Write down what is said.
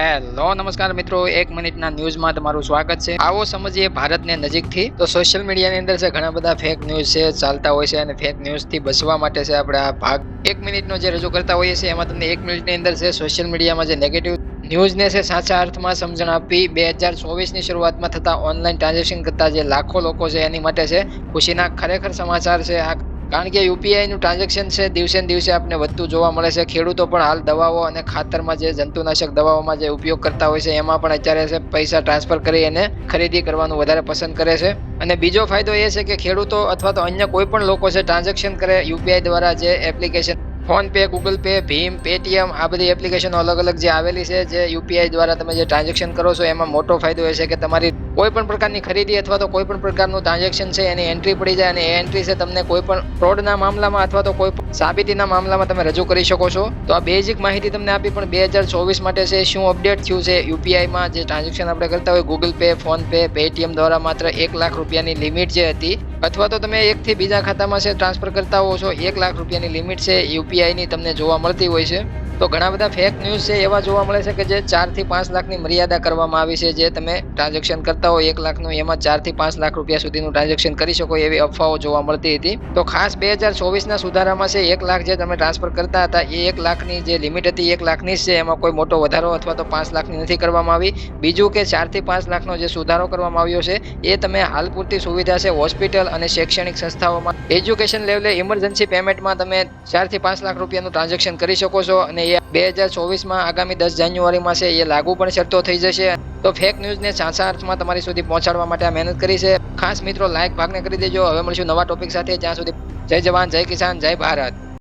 Hello નમસ્કાર મિત્રો, 1 મિનિટના ન્યૂઝમાં તમારું સ્વાગત છે। આવો સમજીએ ભારતને નજીકથી। તો સોશિયલ મીડિયાની અંદર છે ઘણા બધા ફેક ન્યૂઝ છે ચાલતા હોય છે અને ફેક ન્યૂઝથી બચવા માટે છે આપણે આ ભાગ 1 મિનિટનો જે રજૂ કરતા હોઈએ છીએ એમાં તમને 1 મિનિટની અંદર છે સોશિયલ મીડિયામાં જે નેગેટિવ ન્યૂઝને છે સાચા અર્થમાં સમજણ આપી 2024ની શરૂઆતમાં થતા ઓનલાઈન ટ્રાન્ઝેક્શન કરતા જે લાખો લોકો છે એની માટે છે ખુશીના ખરેખર સમાચાર છે આ। કારણ કે યુપીઆઈનું ટ્રાન્ઝેક્શન છે દિવસે ને દિવસે આપણે વધતું જોવા મળે છે। ખેડૂતો પણ હાલ દવાઓ અને ખાતરમાં જે જંતુનાશક દવાઓમાં જે ઉપયોગ કરતા હોય છે એમાં પણ અત્યારે છે પૈસા ટ્રાન્સફર કરી અને ખરીદી કરવાનું વધારે પસંદ કરે છે। અને બીજો ફાયદો એ છે કે ખેડૂતો અથવા તો અન્ય કોઈ પણ લોકો છે ટ્રાન્ઝેક્શન કરે યુપીઆઈ દ્વારા જે application PhonePe, Google pay, ભીમ, પેટીએમ આ બધી એપ્લિકેશનો અલગ અલગ જે આવેલી છે જે યુપીઆઈ દ્વારા તમે જે ટ્રાન્ઝેક્શન કરો છો એમાં મોટો ફાયદો એ છે કે તમારી કોઈ પણ પ્રકારની ખરીદી અથવા તો કોઈ પણ પ્રકારનું ટ્રાન્ઝેક્શન છે એની એન્ટ્રી પડી જાય અને એ એન્ટ્રી છે તમને કોઈ પણ ફ્રોડના મામલામાં અથવા તો કોઈ પણ સાબિતીના મામલામાં તમે રજૂ કરી શકો છો। તો આ બેઝિક માહિતી તમને આપી, પણ 2024 માટે છે શું અપડેટ થયું છે યુપીઆઈમાં જે ટ્રાન્ઝેક્શન આપણે કરતા હોય Google pay, phone pay, Paytm દ્વારા માત્ર 1 લાખ રૂપિયાની લિમિટ જે હતી અથવા તો તમે એકથી બીજા ખાતામાં છે ટ્રાન્સફર કરતા હો છો 1 લાખ રૂપિયાની લિમિટ છે યુપીઆઈની તમને જોવા મળતી હોય છે। તો ઘણા બધા ફેક ન્યૂઝ છે એવા જોવા મળે છે કે જે 4 થી 5 લાખની મર્યાદા કરવામાં આવી છે। જે તમે ટ્રાન્ઝેક્શન કરતા હોય 1 લાખનું એમાં 4 થી 5 લાખ રૂપિયા સુધીનું ટ્રાન્ઝેક્શન કરી શકો એવી અફવાઓ જોવા મળતી હતી। તો ખાસ 2024ના સુધારામાં છે 1 લાખ જે તમે ટ્રાન્સફર કરતા હતા એ 1 લાખની જે લિમિટ હતી 1 લાખની જ છે, એમાં કોઈ મોટો વધારો અથવા તો 5 લાખની નથી કરવામાં આવી। બીજું કે 4 થી 5 લાખનો જે સુધારો કરવામાં આવ્યો છે એ તમે હાલ પૂરતી સુવિધા છે હોસ્પિટલ અને શૈક્ષણિક સંસ્થાઓમાં એજ્યુકેશન લેવલે ઇમરજન્સી પેમેન્ટમાં તમે 4 થી 5 લાખ રૂપિયાનું ટ્રાન્ઝેક્શન કરી શકો છો અને એ 2024માં આગામી 10 જાન્યુઆરીમાં છે એ લાગુ પણ શરતો થઈ જશે। તો ફેક ન્યૂઝને સાચા અર્થમાં તમારી સુધી પહોંચાડવા માટે આ મહેનત કરી છે। ખાસ મિત્રો લાઈક ભાગને કરી દેજો। હવે મળીશું નવા ટોપિક સાથે, જ્યાં સુધી જય જવાન, જય કિસાન, જય ભારત।